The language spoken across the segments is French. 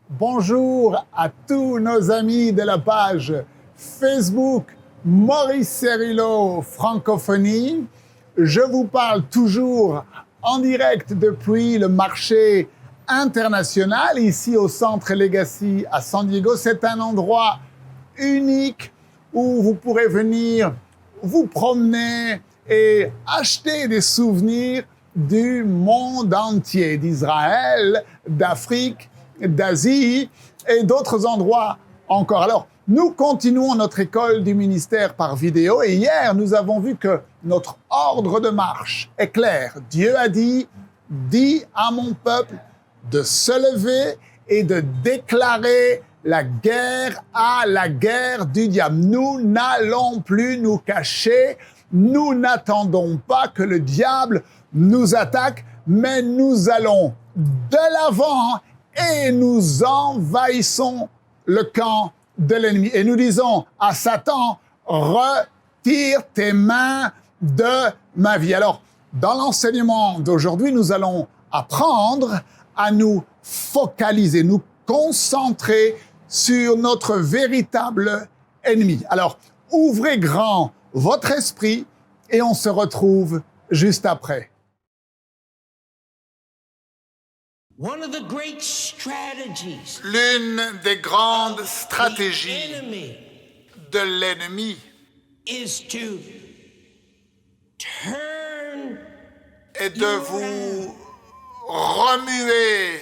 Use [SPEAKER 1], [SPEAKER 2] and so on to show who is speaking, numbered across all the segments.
[SPEAKER 1] Bonjour à tous nos amis de la page Facebook Maurice Cerullo Francophonie. Je vous parle toujours en direct depuis le marché international, ici au Centre Legacy à San Diego. C'est un endroit unique où vous pourrez venir vous promener et acheter des souvenirs du monde entier, d'Israël, d'Afrique, d'Asie et d'autres endroits encore. Alors, nous continuons notre école du ministère par vidéo et hier, nous avons vu que notre ordre de marche est clair. Dieu a dit, dis à mon peuple de se lever et de déclarer la guerre à la guerre du diable. Nous n'allons plus nous cacher, nous n'attendons pas que le diable nous attaque, mais nous allons de l'avant et nous envahissons le camp de l'ennemi. Et nous disons à Satan, retire tes mains de ma vie. Alors, dans l'enseignement d'aujourd'hui, nous allons apprendre à nous focaliser, nous concentrer sur notre véritable ennemi. Alors, ouvrez grand votre esprit et on se retrouve juste après. L'une des grandes stratégies de l'ennemi est de vous remuer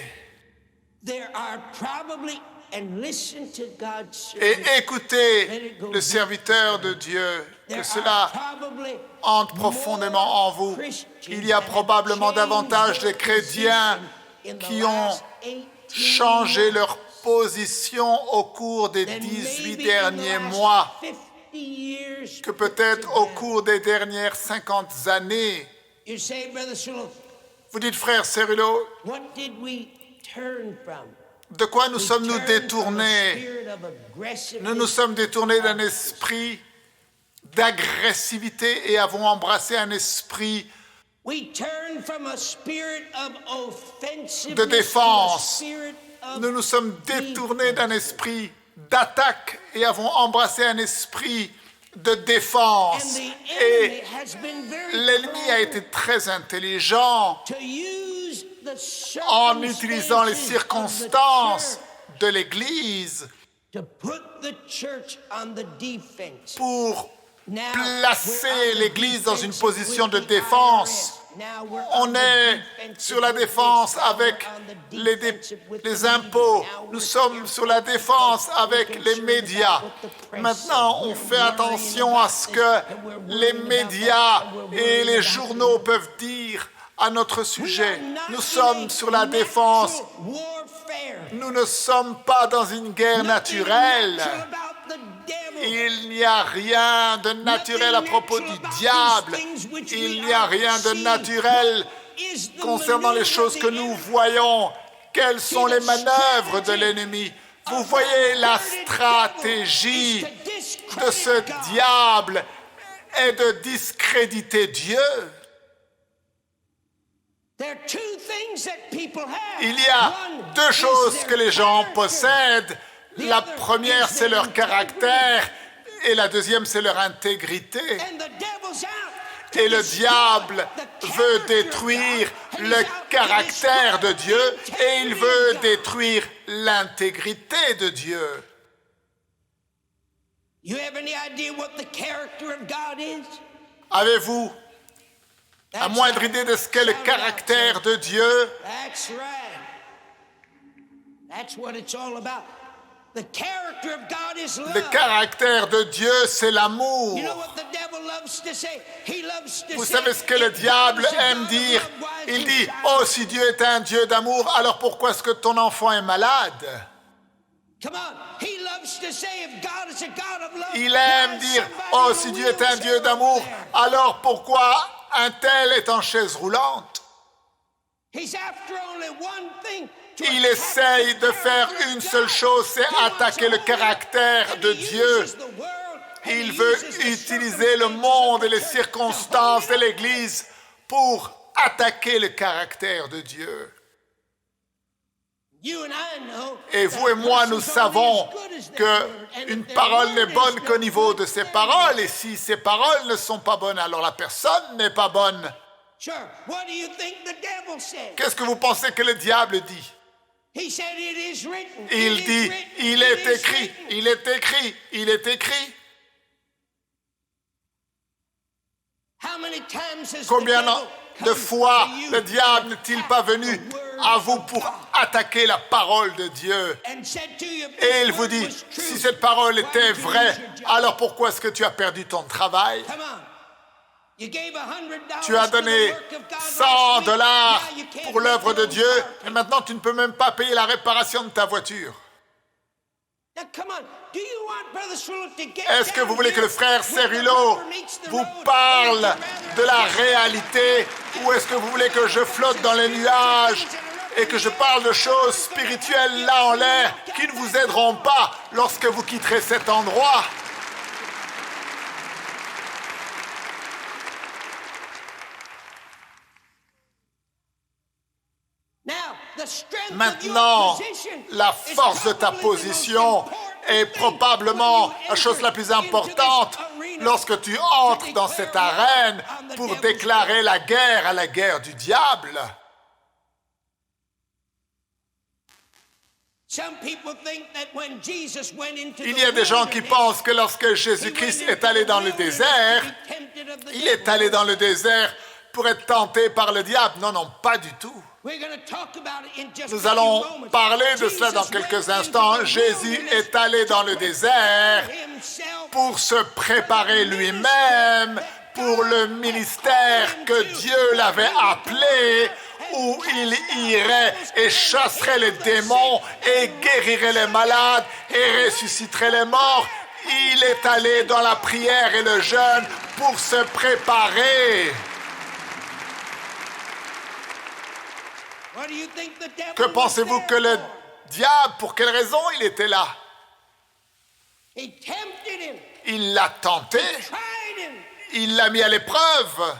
[SPEAKER 1] et écoutez le serviteur de Dieu, que cela entre profondément en vous. Il y a probablement davantage de chrétiens qui ont changé leur position au cours des 18 derniers mois que peut-être au cours des dernières 50 années. Vous dites, frère Cerullo, de quoi nous sommes-nous détournés? Nous nous sommes détournés d'un esprit d'agressivité et avons embrassé un esprit de défense. Nous nous sommes détournés d'un esprit d'attaque et avons embrassé un esprit de défense. Et l'ennemi a été très intelligent en utilisant les circonstances de l'Église pour placer l'Église dans une position de défense. On est sur la défense avec les impôts. Nous sommes sur la défense avec les médias. Maintenant, on fait attention à ce que les médias et les journaux peuvent dire à notre sujet. Nous sommes sur la défense. Nous ne sommes pas dans une guerre naturelle. Il n'y a rien de naturel à propos du diable. Il n'y a rien de naturel concernant les choses que nous voyons. Quelles sont les manœuvres de l'ennemi? Vous voyez, la stratégie de ce diable est de discréditer Dieu. Il y a deux choses que les gens possèdent. La première, c'est leur caractère, et la deuxième, c'est leur intégrité. Et le diable veut détruire le caractère de Dieu, et il veut détruire l'intégrité de Dieu. Avez-vous la moindre idée de ce qu'est le caractère de Dieu? Le caractère de Dieu, c'est l'amour. Vous savez ce que le diable aime dire? Il dit, oh, si Dieu est un Dieu d'amour, alors pourquoi est-ce que ton enfant est malade? Il aime dire, oh, si Dieu est un Dieu d'amour, alors pourquoi un tel est en chaise roulante? Il essaye de faire une seule chose, c'est attaquer le caractère de Dieu. Il veut utiliser le monde et les circonstances de l'Église pour attaquer le caractère de Dieu. Et vous et moi, nous savons qu'une parole n'est bonne qu'au niveau de ses paroles. Et si ses paroles ne sont pas bonnes, alors la personne n'est pas bonne. Qu'est-ce que vous pensez que le diable dit? Il dit, il est écrit, il est écrit, il est écrit. Combien de fois le diable n'est-il pas venu à vous pour attaquer la parole de Dieu? Et il vous dit, si cette parole était vraie, alors pourquoi est-ce que tu as perdu ton travail? Tu as donné $100 pour l'œuvre de Dieu et maintenant tu ne peux même pas payer la réparation de ta voiture. Est-ce que vous voulez que le frère Cerullo vous parle de la réalité ou est-ce que vous voulez que je flotte dans les nuages et que je parle de choses spirituelles là en l'air qui ne vous aideront pas lorsque vous quitterez cet endroit? Maintenant, la force de ta position est probablement la chose la plus importante lorsque tu entres dans cette arène pour déclarer la guerre à la guerre du diable. Il y a des gens qui pensent que lorsque Jésus-Christ est allé dans le désert, il est allé dans le désert pour être tenté par le diable. Non, non, pas du tout. Nous allons parler de cela dans quelques instants. Jésus est allé dans le désert pour se préparer lui-même pour le ministère que Dieu l'avait appelé, où il irait et chasserait les démons et guérirait les malades et ressusciterait les morts. Il est allé dans la prière et le jeûne pour se préparer. Que pensez-vous que le diable, pour quelle raison il était là? Il l'a tenté, il l'a mis à l'épreuve.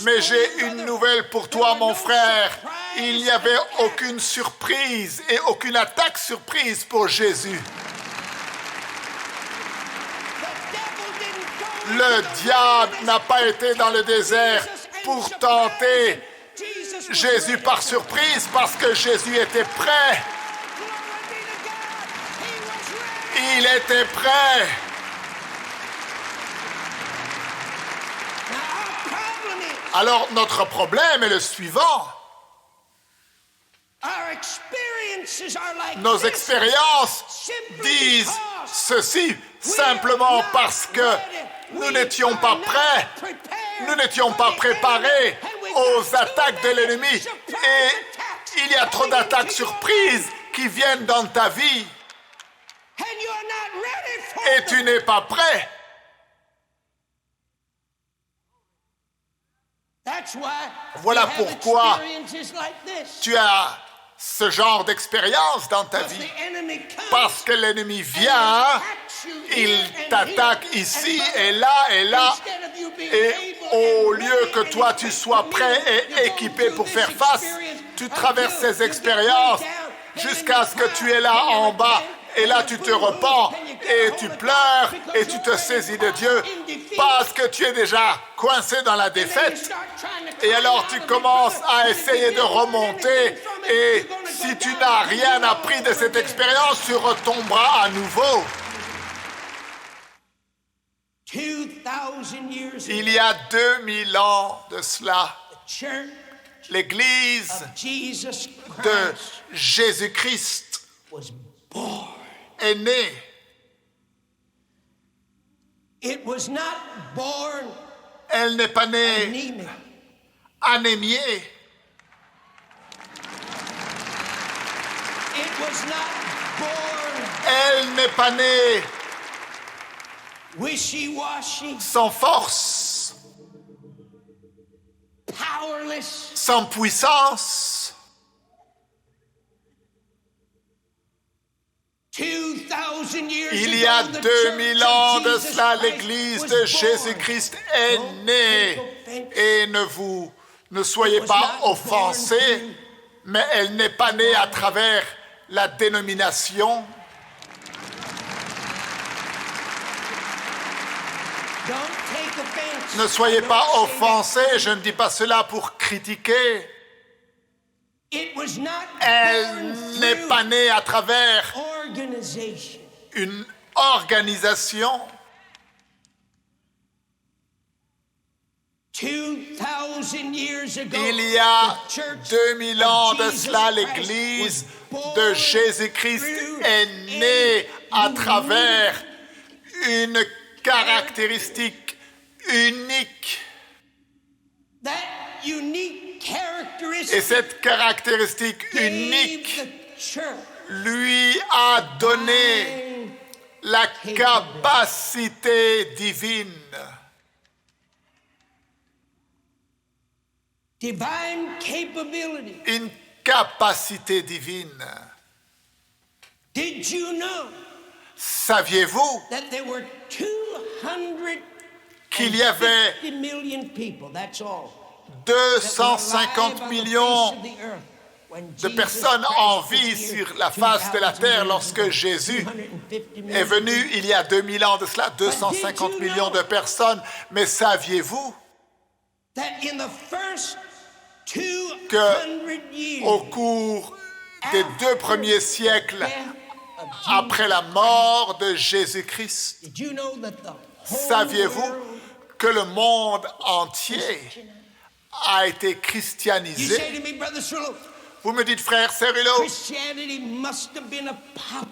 [SPEAKER 1] Mais j'ai une nouvelle pour toi, mon frère. Il n'y avait aucune surprise et aucune attaque surprise pour Jésus. Le diable n'a pas été dans le désert pour tenter Jésus par surprise, parce que Jésus était prêt. Il était prêt. Alors notre problème est le suivant. Nos expériences disent ceci simplement parce que nous n'étions pas prêts, nous n'étions pas préparés aux attaques de l'ennemi. Et il y a trop d'attaques surprises qui viennent dans ta vie. Et tu n'es pas prêt. Voilà pourquoi tu as ce genre d'expérience dans ta vie. Parce que l'ennemi vient, il t'attaque ici et là et là. Et au lieu que toi tu sois prêt et équipé pour faire face, tu traverses ces expériences jusqu'à ce que tu es là en bas. Et là, tu te repens et tu pleures et tu te saisis de Dieu parce que tu es déjà coincé dans la défaite. Et alors, tu commences à essayer de remonter. Et si tu n'as rien appris de cette expérience, tu retomberas à nouveau. Il y a 2000 ans de cela, l'Église de Jésus-Christ est née. Elle n'est pas née anémiée. Elle n'est pas née sans force, sans puissance. Il y a 2000 ans de cela, l'Église de Jésus-Christ est née. Et ne soyez pas offensés. mais elle n'est pas née à travers la dénomination. Ne soyez pas offensés, je ne dis pas cela pour critiquer. Elle n'est pas née à travers une organisation. 2000 Il y a 2000 ans de cela, l'Église de Jésus-Christ est née à travers une caractéristique unique. Et cette caractéristique unique lui a donné la capacité divine. Une capacité divine. Saviez-vous qu'il y avait 250 millions de personnes en vie sur la face de la terre lorsque Jésus est venu il y a 2000 ans de cela, 250 millions de personnes. Mais saviez-vous qu'au cours des 2 premiers siècles après la mort de Jésus-Christ, saviez-vous que le monde entier a été christianisé? Vous me dites, frère Cerullo,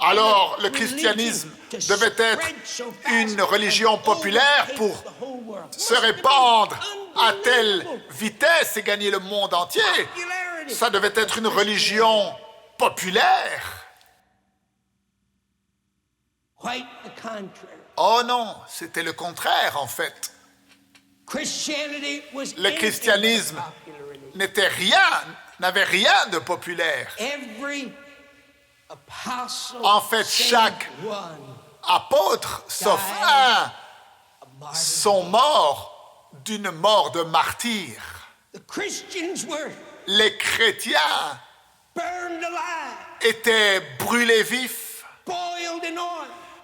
[SPEAKER 1] alors le christianisme devait être une religion populaire pour se répandre à telle vitesse et gagner le monde entier. Ça devait être une religion populaire. Oh non, c'était le contraire en fait. Le christianisme n'avait rien de populaire. En fait, chaque apôtre, sauf un, sont morts d'une mort de martyr. Les chrétiens étaient brûlés vifs,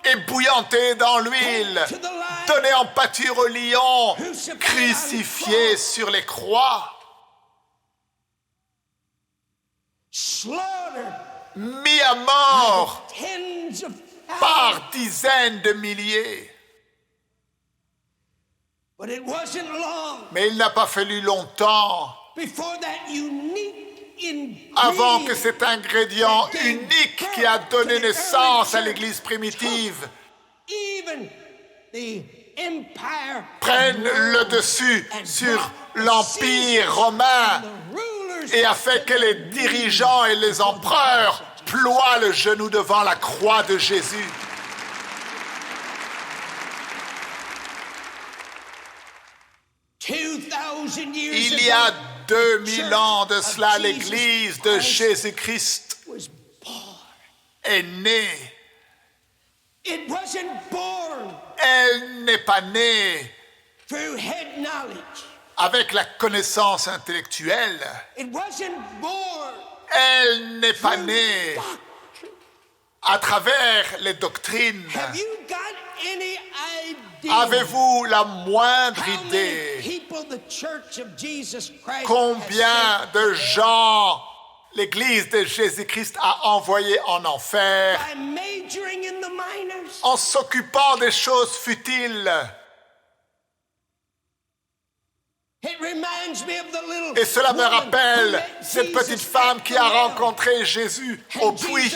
[SPEAKER 1] ébouillantés dans l'huile, donnés en pâture aux lions, crucifiés sur les croix, mis à mort par dizaines de milliers. Mais il n'a pas fallu longtemps avant que cet ingrédient unique qui a donné naissance à l'Église primitive prenne le dessus sur l'Empire romain et a fait que les dirigeants et les empereurs ploient le genou devant la croix de Jésus. Il y a 2000 ans de cela, l'Église de Jésus-Christ est née. Elle n'est pas née avec la connaissance intellectuelle. Elle n'est pas née à travers les doctrines. Avez-vous la moindre idée combien de gens l'Église de Jésus-Christ a envoyé en enfer en s'occupant des choses futiles? Et cela me rappelle cette petite femme qui a rencontré Jésus au puits.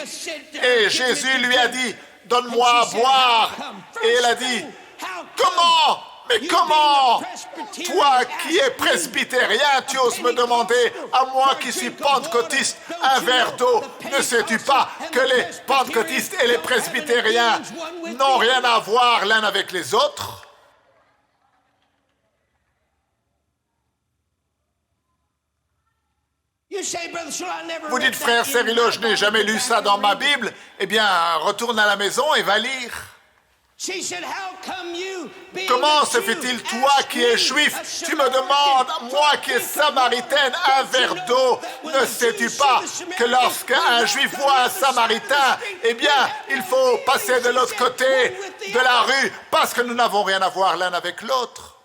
[SPEAKER 1] Et Jésus lui a dit, « Donne-moi à boire. » Et elle a dit, « Comment? Mais comment? Toi qui es presbytérien, tu oses me demander, à moi qui suis pentecôtiste, un verre d'eau. Ne sais-tu pas que les pentecôtistes et les presbytériens n'ont rien à voir l'un avec les autres? » Vous dites, frère Cerullo, je n'ai jamais lu ça dans ma Bible. Eh bien, retourne à la maison et va lire.
[SPEAKER 2] Comment se fait-il, toi qui es juif, tu me demandes, moi qui es samaritaine, un verre d'eau? Ne sais-tu pas que lorsqu'un juif voit un samaritain, eh bien, il faut passer de l'autre côté de la rue parce que nous n'avons rien à voir l'un avec l'autre?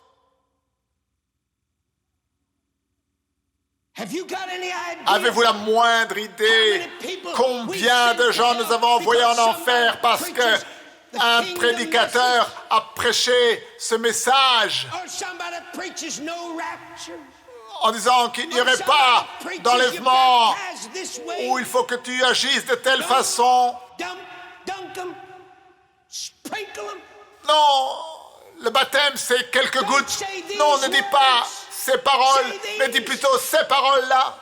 [SPEAKER 2] Avez-vous la moindre idée combien de gens nous avons envoyés en enfer parce que un prédicateur a prêché ce message en disant qu'il n'y aurait pas d'enlèvement, ou il faut que tu agisses de telle façon? Non, le baptême c'est quelques gouttes. Non, ne dis pas ces paroles, mais dis plutôt ces paroles-là.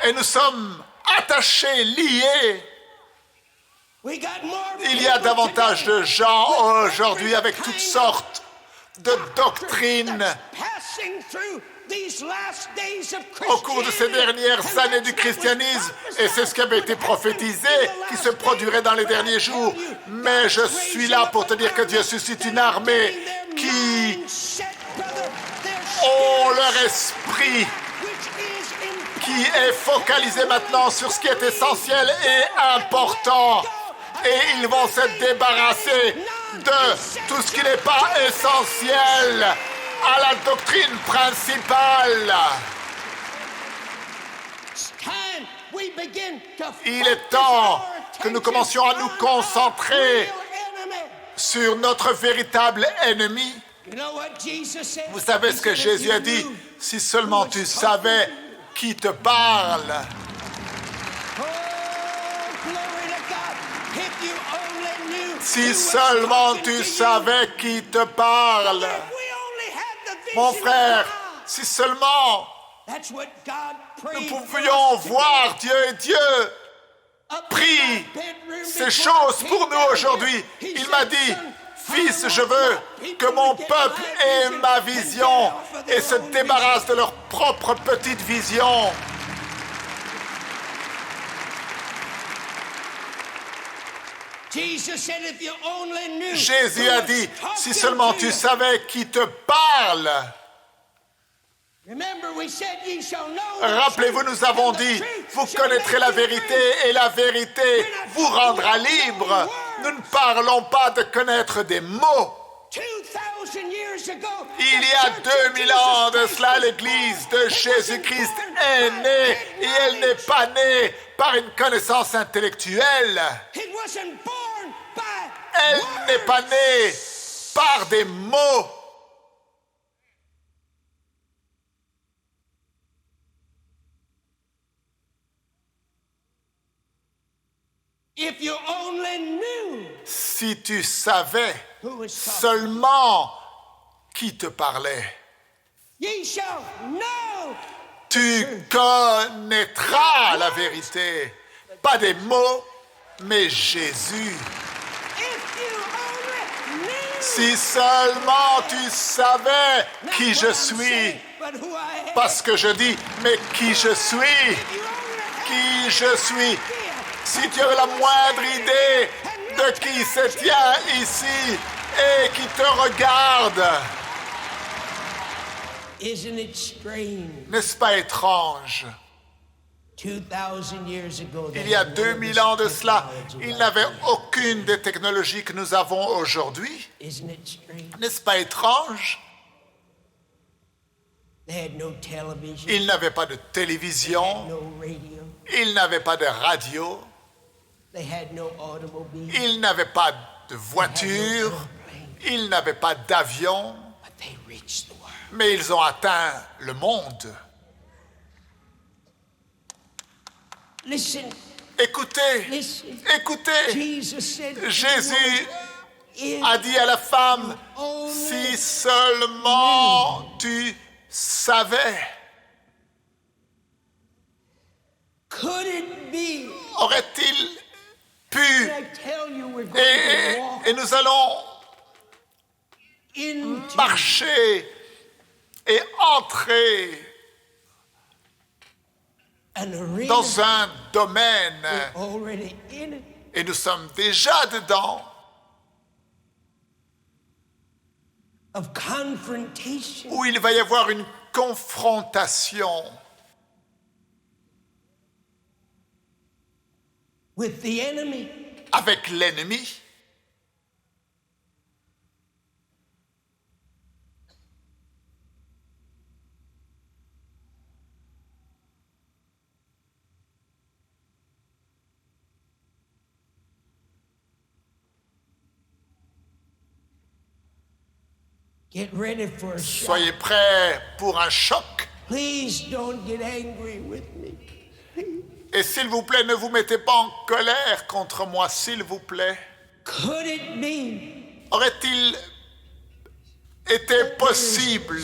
[SPEAKER 2] Et nous sommes attachés, liés. Il y a davantage de gens aujourd'hui avec toutes sortes de doctrines au cours de ces dernières années du christianisme, et c'est ce qui avait été prophétisé, qui se produirait dans les derniers jours. Mais je suis là pour te dire que Dieu suscite une armée qui ont leur esprit qui est focalisé maintenant sur ce qui est essentiel et important. Et ils vont se débarrasser de tout ce qui n'est pas essentiel à la doctrine principale. Il est temps que nous commencions à nous concentrer sur notre véritable ennemi. Vous savez ce que Jésus a dit? Si seulement tu savais qui te parle. Si seulement tu savais qui te parle. Mon frère, si seulement nous pouvions voir Dieu, et Dieu prie ces choses pour nous aujourd'hui. Il m'a dit, Fils, je veux que mon peuple ait ma vision et se débarrasse de leur propre petite vision. Jésus a dit, si seulement tu savais qui te parle. Rappelez-vous, nous avons dit, vous connaîtrez la vérité et la vérité vous rendra libre. Nous ne parlons pas de connaître des mots. Il y a 2000 ans de cela, l'Église de Jésus-Christ est née et elle n'est pas née par une connaissance intellectuelle. Elle n'est pas née par des mots. Si tu savais seulement qui te parlait, tu connaîtras la vérité. Pas des mots, mais Jésus. Si seulement tu savais qui je suis, parce que je dis, mais qui je suis, qui je suis. Si tu avais la moindre idée de qui se tient ici et qui te regarde, n'est-ce pas étrange? Il y a 2000 ans de cela, ils n'avaient aucune des technologies que nous avons aujourd'hui. N'est-ce pas étrange? Ils n'avaient pas de télévision, ils n'avaient pas de radio, ils n'avaient pas de voiture, ils n'avaient pas d'avion, mais ils ont atteint le monde. Écoutez, écoutez, Jésus a dit à la femme, si seulement tu savais. Aurait-il pu, et nous allons marcher et entrer dans un domaine Et nous sommes déjà dedans.
[SPEAKER 3] Of confrontation.
[SPEAKER 2] Où il va y avoir une confrontation
[SPEAKER 3] With the enemy.
[SPEAKER 2] Avec l'ennemi.
[SPEAKER 3] Get ready for a shock.
[SPEAKER 2] Soyez prêts pour un choc.
[SPEAKER 3] Please don't get angry with me.
[SPEAKER 2] Et s'il vous plaît, ne vous mettez pas en colère contre moi, s'il vous plaît.
[SPEAKER 3] Could it be
[SPEAKER 2] Aurait-il été possible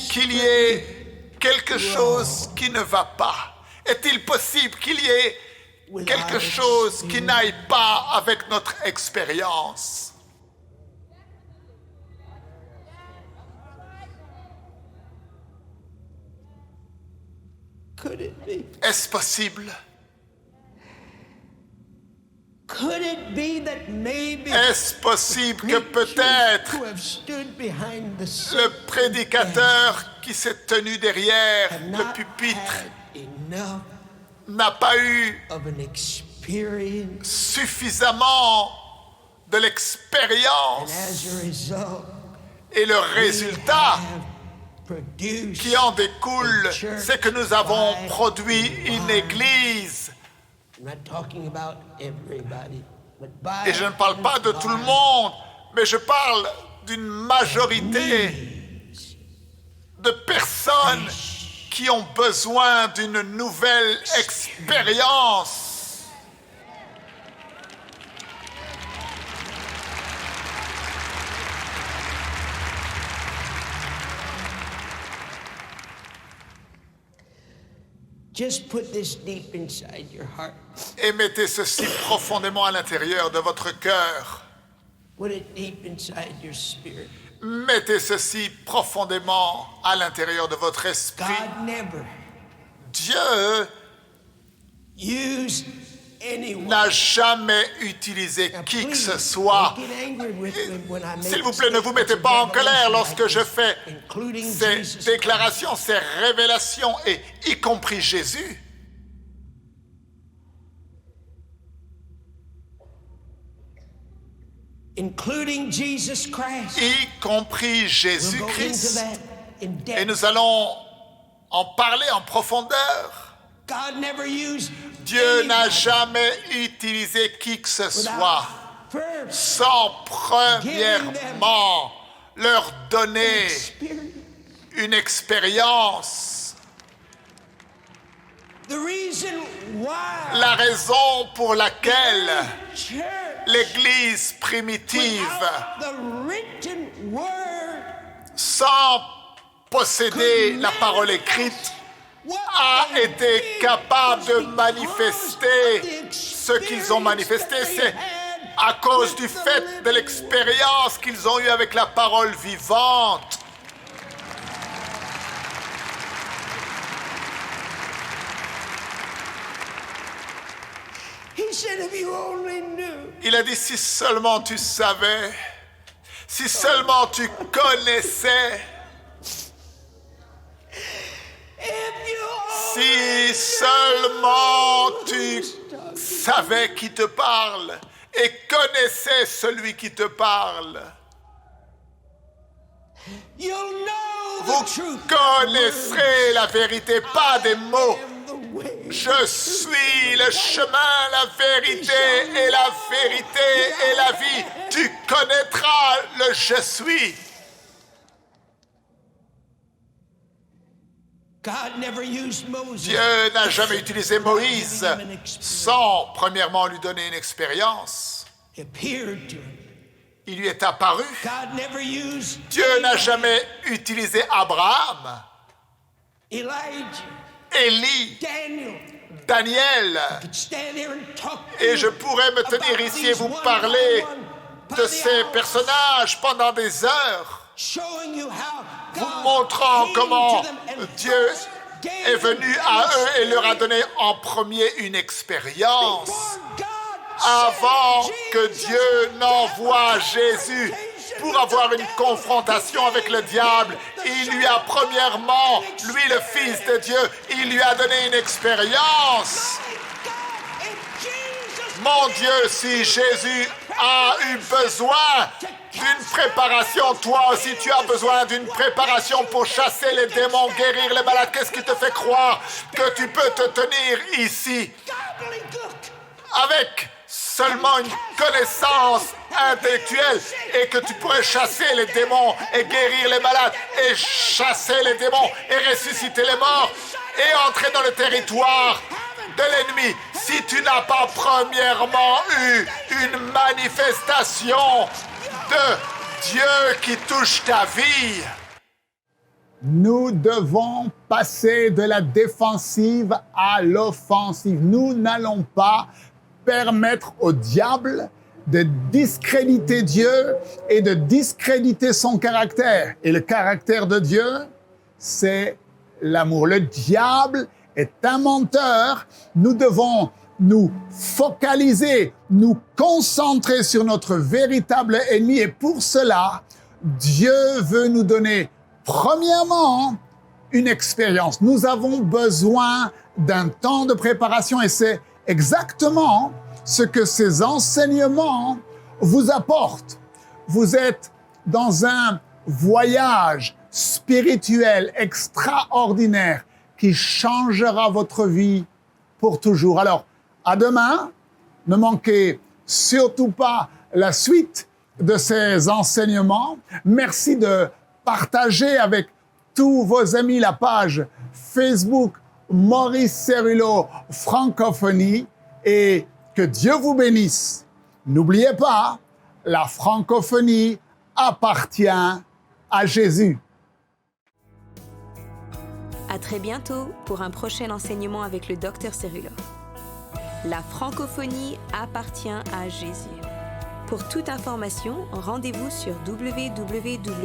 [SPEAKER 2] qu'il y ait quelque chose qui ne va pas? Est-il possible qu'il y ait quelque chose qui n'aille pas avec notre expérience?
[SPEAKER 3] Could it be?
[SPEAKER 2] Est-ce possible?
[SPEAKER 3] Could it be that maybe
[SPEAKER 2] Est-ce possible que peut-être
[SPEAKER 3] who have stood behind the
[SPEAKER 2] le prédicateur qui s'est tenu derrière
[SPEAKER 3] have
[SPEAKER 2] le
[SPEAKER 3] not
[SPEAKER 2] pupitre
[SPEAKER 3] had enough
[SPEAKER 2] n'a pas eu
[SPEAKER 3] of an experience,
[SPEAKER 2] suffisamment de
[SPEAKER 3] and
[SPEAKER 2] l'expérience?
[SPEAKER 3] as a result,
[SPEAKER 2] Et le
[SPEAKER 3] we
[SPEAKER 2] résultat
[SPEAKER 3] have produced
[SPEAKER 2] qui en découle, c'est que nous avons produit une église.
[SPEAKER 3] I'm not talking about everybody, but by
[SPEAKER 2] Et je ne parle pas de tout le monde, mais je parle d'une majorité de personnes qui ont besoin d'une nouvelle expérience.
[SPEAKER 3] Just put this deep inside your heart.
[SPEAKER 2] Et mettez ceci profondément à l'intérieur de votre cœur.
[SPEAKER 3] Put it deep inside your spirit.
[SPEAKER 2] Mettez ceci profondément à l'intérieur de votre esprit.
[SPEAKER 3] God never
[SPEAKER 2] Dieu
[SPEAKER 3] used anyone.
[SPEAKER 2] n'a jamais utilisé
[SPEAKER 3] Now,
[SPEAKER 2] qui que
[SPEAKER 3] please,
[SPEAKER 2] ce soit.
[SPEAKER 3] don't get angry with me when I make
[SPEAKER 2] S'il vous plaît, ne vous
[SPEAKER 3] statements
[SPEAKER 2] mettez
[SPEAKER 3] of
[SPEAKER 2] pas en colère
[SPEAKER 3] revelation
[SPEAKER 2] lorsque
[SPEAKER 3] like
[SPEAKER 2] je
[SPEAKER 3] this,
[SPEAKER 2] fais
[SPEAKER 3] including
[SPEAKER 2] ces
[SPEAKER 3] Jesus
[SPEAKER 2] déclarations, ces révélations, et y compris Jésus.
[SPEAKER 3] including Jesus Christ.
[SPEAKER 2] Y compris
[SPEAKER 3] We'll go into
[SPEAKER 2] Jésus-Christ.
[SPEAKER 3] that in
[SPEAKER 2] Et
[SPEAKER 3] depth.
[SPEAKER 2] nous allons en parler en profondeur.
[SPEAKER 3] God never used
[SPEAKER 2] Dieu n'a
[SPEAKER 3] anybody
[SPEAKER 2] jamais utilisé qui que ce
[SPEAKER 3] without
[SPEAKER 2] soit
[SPEAKER 3] first
[SPEAKER 2] sans premièrement leur donner
[SPEAKER 3] experience.
[SPEAKER 2] une expérience.
[SPEAKER 3] The reason why
[SPEAKER 2] La raison pour laquelle
[SPEAKER 3] church
[SPEAKER 2] l'Église primitive,
[SPEAKER 3] without the written word
[SPEAKER 2] sans posséder la parole écrite, a été capable de manifester ce qu'ils ont manifesté. C'est à cause du fait de l'expérience qu'ils ont eue avec la parole vivante.
[SPEAKER 3] He said, if you only knew.
[SPEAKER 2] Il a dit, si seulement tu savais, si seulement tu connaissais,
[SPEAKER 3] If you
[SPEAKER 2] si seulement tu savais qui te parle et connaissais celui qui te parle,
[SPEAKER 3] you'll know
[SPEAKER 2] vous
[SPEAKER 3] the truth.
[SPEAKER 2] connaisserez la vérité, pas des mots.
[SPEAKER 3] I am the way.
[SPEAKER 2] Je suis le chemin, la vérité et la vérité et la vie. Tu connaîtras le je suis.
[SPEAKER 3] God never used Moses.
[SPEAKER 2] Dieu n'a jamais utilisé Moïse sans premièrement lui donner une expérience.
[SPEAKER 3] He appeared to him.
[SPEAKER 2] Il lui est apparu.
[SPEAKER 3] God never used
[SPEAKER 2] Dieu n'a jamais utilisé Abraham,
[SPEAKER 3] Elijah,
[SPEAKER 2] Élie,
[SPEAKER 3] Daniel.
[SPEAKER 2] Daniel.
[SPEAKER 3] Could stand here and talk to
[SPEAKER 2] Et
[SPEAKER 3] you
[SPEAKER 2] je pourrais me tenir
[SPEAKER 3] about
[SPEAKER 2] ici et
[SPEAKER 3] these
[SPEAKER 2] vous
[SPEAKER 3] one
[SPEAKER 2] parler
[SPEAKER 3] by one, by
[SPEAKER 2] de
[SPEAKER 3] the
[SPEAKER 2] ces
[SPEAKER 3] hour,
[SPEAKER 2] personnages pendant des heures,
[SPEAKER 3] showing you how
[SPEAKER 2] vous
[SPEAKER 3] God
[SPEAKER 2] montrant
[SPEAKER 3] came
[SPEAKER 2] comment
[SPEAKER 3] to them and
[SPEAKER 2] Dieu
[SPEAKER 3] first
[SPEAKER 2] est venu à eux et leur a donné en premier une expérience. Avant que Dieu n'envoie Jésus pour avoir une confrontation avec le diable, il lui a premièrement, lui le Fils de Dieu, il lui a donné une expérience. Mon Dieu, si Jésus a eu besoin d'une préparation, toi aussi tu as besoin d'une préparation pour chasser les démons, guérir les malades. Qu'est-ce qui te fait croire que tu peux te tenir ici avec seulement une connaissance intellectuelle et que tu pourrais chasser les démons et guérir les malades et chasser les démons et ressusciter les morts et entrer dans le territoire de l'ennemi si tu n'as pas premièrement eu une manifestation de Dieu qui touche ta vie?
[SPEAKER 1] Nous devons passer de la défensive à l'offensive. Nous n'allons pas permettre au diable de discréditer Dieu et de discréditer son caractère. Et le caractère de Dieu, c'est l'amour. Le diable est un menteur. Nous devons nous focaliser, nous concentrer sur notre véritable ennemi. Et pour cela, Dieu veut nous donner, premièrement, une expérience. Nous avons besoin d'un temps de préparation et c'est exactement ce que ces enseignements vous apportent. Vous êtes dans un voyage spirituel extraordinaire qui changera votre vie pour toujours. Alors, à demain, ne manquez surtout pas la suite de ces enseignements. Merci de partager avec tous vos amis la page Facebook Maurice Cerullo Francophonie et que Dieu vous bénisse. N'oubliez pas, la francophonie appartient à Jésus.
[SPEAKER 4] À très bientôt pour un prochain enseignement avec le Dr Cerullo. La francophonie appartient à Jésus. Pour toute information, rendez-vous sur www.mcwe.fr.